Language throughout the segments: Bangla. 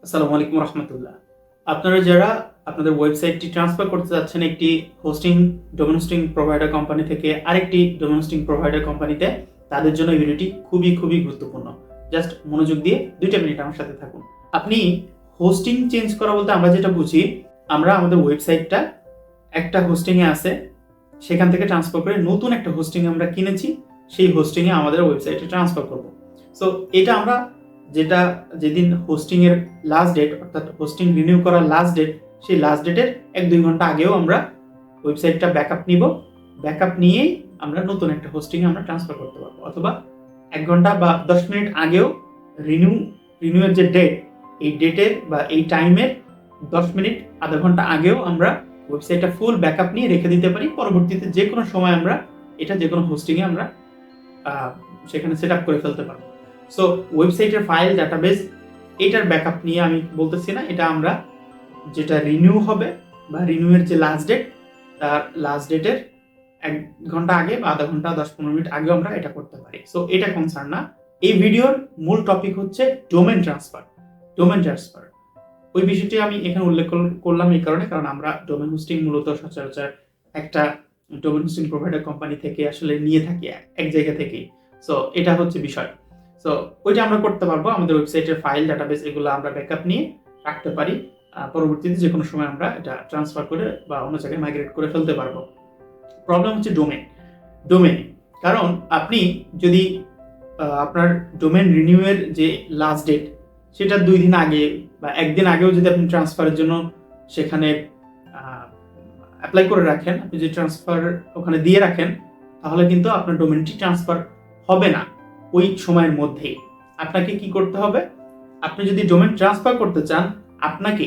আসসালামু আলাইকুম রহমতুল্লাহ। আপনারা যারা আপনাদের ওয়েবসাইটটি ট্রান্সফার করতে যাচ্ছেন একটি ডোমেন হোস্টিং প্রোভাইডার কোম্পানি থেকে আরেকটি ডোমেন হোস্টিং প্রোভাইডার কোম্পানিতে, তাদের জন্য এই ভিডিওটি খুবই গুরুত্বপূর্ণ। জাস্ট মনোযোগ দিয়ে 2 মিনিট আমার সাথে থাকুন। আপনি হোস্টিং চেঞ্জ করা বলতে আমরা যেটা বুঝি, আমরা আমাদের ওয়েবসাইটটা একটা হোস্টিংয়ে আছে, সেখান থেকে ট্রান্সফার করে নতুন একটা হোস্টিং আমরা কিনেছি, সেই হোস্টিংয়ে আমাদের ওয়েবসাইটে ট্রান্সফার করব। সো এটা আমরা যেদিন হোস্টিং এর লাস্ট ডেট, অর্থাৎ হোস্টিং রিনিউ করার লাস্ট ডেট, সেই লাস্ট ডেটের 1-2 ঘন্টা আগেও আমরা ওয়েবসাইটটা ব্যাকআপ নিব। ব্যাকআপ নিয়েই আমরা নতুন একটা হোস্টিং এ আমরা ট্রান্সফার করতে পারবো, অথবা 1 ঘন্টা বা 10 মিনিট আগেও রিনিউয়ের যে ডেট, এই ডেটের বা এই টাইমের 10 মিনিট আধা ঘন্টা আগেও আমরা ওয়েবসাইটটা ফুল ব্যাকআপ নিয়ে রেখে দিতে পারি। পরবর্তীতে যে কোনো সময় আমরা এটা যে কোনো হোস্টিং এ আমরা সেখানে সেট আপ করে ফেলতে পারবো। সো ওয়েবসাইটের ফাইল ডাটাবেস এটার ব্যাকআপ নিয়ে আমি বলতেছি না, এটা আমরা যেটা রিনিউ হবে বা রিনিউয়ের যে লাস্ট ডেট, তার লাস্ট ডেটের 1 ঘন্টা আগে বা আধা ঘন্টা 10-15 মিনিট আগে আমরা এটা করতে পারি। সো এটা কনসার্ন না। এই ভিডিওর মূল টপিক হচ্ছে ডোমেন ট্রান্সফার। ওই বিষয়টি আমি এখানে উল্লেখ করলাম এই কারণে, কারণ আমরা ডোমেন হোস্টিং মূলত সচরাচর একটা ডোমেন হোস্টিং প্রোভাইডার কোম্পানি থেকে আসলে নিয়ে থাকি, এক জায়গা থেকেই। সো এটা হচ্ছে বিষয়। সো ওইটা আমরা করতে পারবো, আমাদের ওয়েবসাইটের ফাইল ডাটাবেস এগুলো আমরা ব্যাকআপ নিয়ে রাখতে পারি। পরবর্তীতে যে কোনো সময় আমরা এটা ট্রান্সফার করে বা অন্য জায়গায় মাইগ্রেট করে ফেলতে পারবো। প্রবলেম হচ্ছে ডোমেন। কারণ আপনি যদি আপনার ডোমেন রিনিউয়ের যে লাস্ট ডেট, সেটা 2 দিন আগে বা 1 দিন আগেও যদি আপনি ট্রান্সফারের জন্য সেখানে অ্যাপ্লাই করে রাখেন, আপনি যে ট্রান্সফার ওখানে দিয়ে রাখেন, তাহলে কিন্তু আপনার ডোমেনটি ট্রান্সফার হবে না ওই সময়ের মধ্যেই। আপনাকে কি করতে হবে? আপনি যদি ডোমেন ট্রান্সফার করতে চান, আপনাকে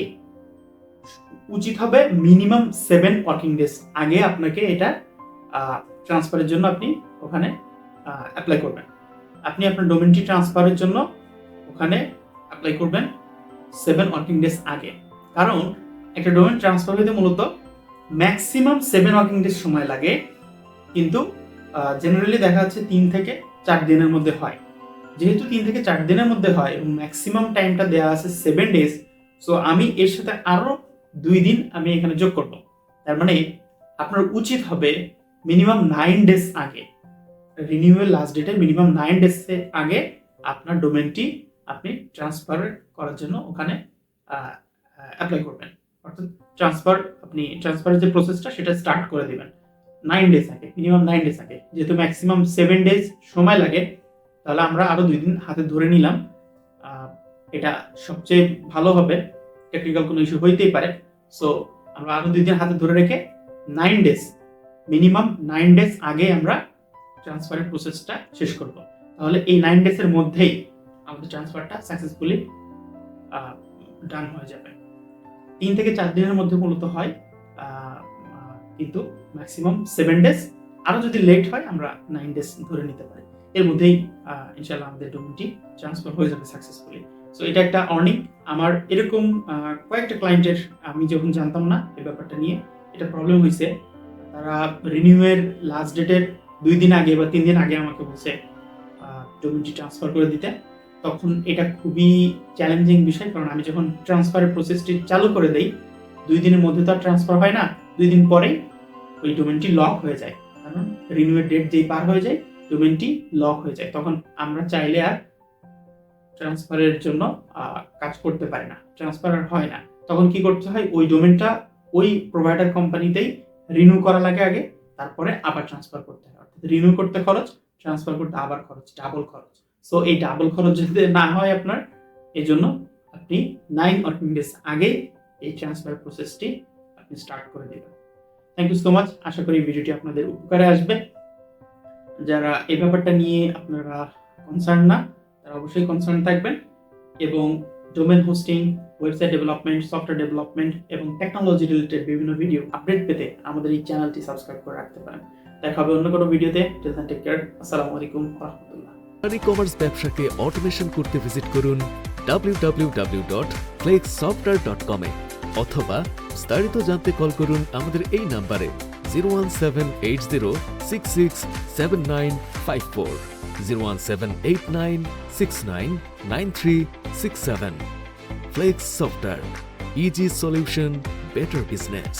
উচিত হবে মিনিমাম 7 ওয়ার্কিং ডেজ আগে আপনাকে এটা ট্রান্সফারের জন্য আপনি ওখানে অ্যাপ্লাই করবেন। আপনি আপনার ডোমেনটি ট্রান্সফারের জন্য ওখানে অ্যাপ্লাই করবেন 7 ওয়ার্কিং ডেজ আগে। কারণ একটা ডোমেন ট্রান্সফার হইতে মূলত ম্যাক্সিমাম 7 ওয়ার্কিং ডেজ সময় লাগে, কিন্তু জেনারেলি দেখা যাচ্ছে 3 থেকে 4 দিনের মধ্যে হয়। যেহেতু 3 থেকে 4 দিনের মধ্যে হয় এবং ম্যাক্সিমাম টাইমটা দেওয়া আছে 7 ডেজ, সো আমি এর সাথে আরো 2 দিন আমি এখানে যোগ করব। তার মানে আপনার উচিত হবে মিনিমাম 9 ডেজ আগে, রিনিউয়াল লাস্ট ডেটের মিনিমাম 9 ডেজ আগে আপনার ডোমেনটি আপনি ট্রান্সফার করার জন্য ওখানে অ্যাপ্লাই করবেন। অর্থাৎ ট্রান্সফারের যে প্রসেসটা সেটা স্টার্ট করে দিবেন 9 ডেজ আগে, মিনিমাম 9 ডেজ আগে। যেহেতু ম্যাক্সিমাম 7 ডেজ সময় লাগে, তাহলে আমরা আরো 2 দিন হাতে ধরে নিলাম। এটা সবচেয়ে ভালো হবে, টেকনিক্যাল কোনো ইস্যু হইতেই পারে। সো আমরা আরো 2 দিন হাতে ধরে রেখে 9 ডেজ, মিনিমাম 9 ডেজ আগে আমরা ট্রান্সফারের প্রসেসটা শেষ করব। তাহলে এই 9 ডেজের মধ্যেই আমাদের ট্রান্সফারটা সাকসেসফুলি ডান হয়ে যাবে। 3 থেকে 4 দিনের মধ্যে মূলত হয়, কিন্তু ম্যাক্সিমাম 7 ডেজ। আরো যদি লেট হয় আমরা 9 ডেজ ধরে নিতে পারি। এর মধ্যেই ইনশাআল্লাহ আমাদের ডোমেনটি ট্রান্সফার হয়ে যাবে সাকসেসফুলি। সো এটা একটা আর্নিং। আমার এরকম কয়েকটা ক্লায়েন্টের, আমি যখন জানতাম না এই ব্যাপারটা নিয়ে, এটা প্রবলেম হয়েছে। তারা রিনিউয়ের লাস্ট ডেটের 2 দিন আগে বা 3 দিন আগে আমাকে বলছে ডোমেনটি ট্রান্সফার করে দিতে। তখন এটা খুবই চ্যালেঞ্জিং বিষয়, কারণ আমি যখন ট্রান্সফারের প্রসেসটি চালু করে দেই, 2 দিনের মধ্যে তো আর ট্রান্সফার হয় না, 2 দিন পরেই ওই ডোমেনটি লক হয়ে যায়। কারণ রিনিউয়ের ডেট যেই পার হয়ে যায়, ডোমেনটি লক হয়ে যায়। তখন আমরা চাইলে আর ট্রান্সফারের জন্য কাজ করতে পারি না, ট্রান্সফার আর হয় না। তখন কি করতে হয়? ওই ডোমেনটা ওই প্রোভাইডার কোম্পানিতেই রিনিউ করা লাগে আগে, তারপরে আবার ট্রান্সফার করতে হয়। অর্থাৎ রিনিউ করতে খরচ, ট্রান্সফার করতে আবার খরচ, ডাবল খরচ। সো এই ডাবল খরচ যাতে না হয় আপনার, এই জন্য আপনি 9 ওয়ার্কিং ডেজ আগে এই ট্রান্সফার প্রসেসটি আপনি স্টার্ট করে দেবেন। Thank you so much. আশা করি ভিডিওটি আপনাদের উপকারে আসবে। যারা এই ব্যাপারটা নিয়ে আপনারা কনসার্ন না, তারা অবশ্যই কনসার্ন থাকবেন, এবং domain hosting, website development, software development এবং টেকনোলজি রিলেটেড বিভিন্ন ভিডিও আপডেট পেতে আমাদের এই চ্যানেলটি সাবস্ক্রাইব করে রাখতে পারেন। দেখা হবে অন্য কোনো ভিডিওতে। Till then, take care. আসসালামু আলাইকুম ওয়া রাহমাতুল্লাহ। ই-কমার্স ব্যবসাকে অটোমেশন করতে ভিজিট করুন www.flexsoftware.com এ, অথবা বিস্তারিত জানতে কল করুন আমাদের এই নম্বরে 01780667954, 01789699367। Flex software, easy solution, better business.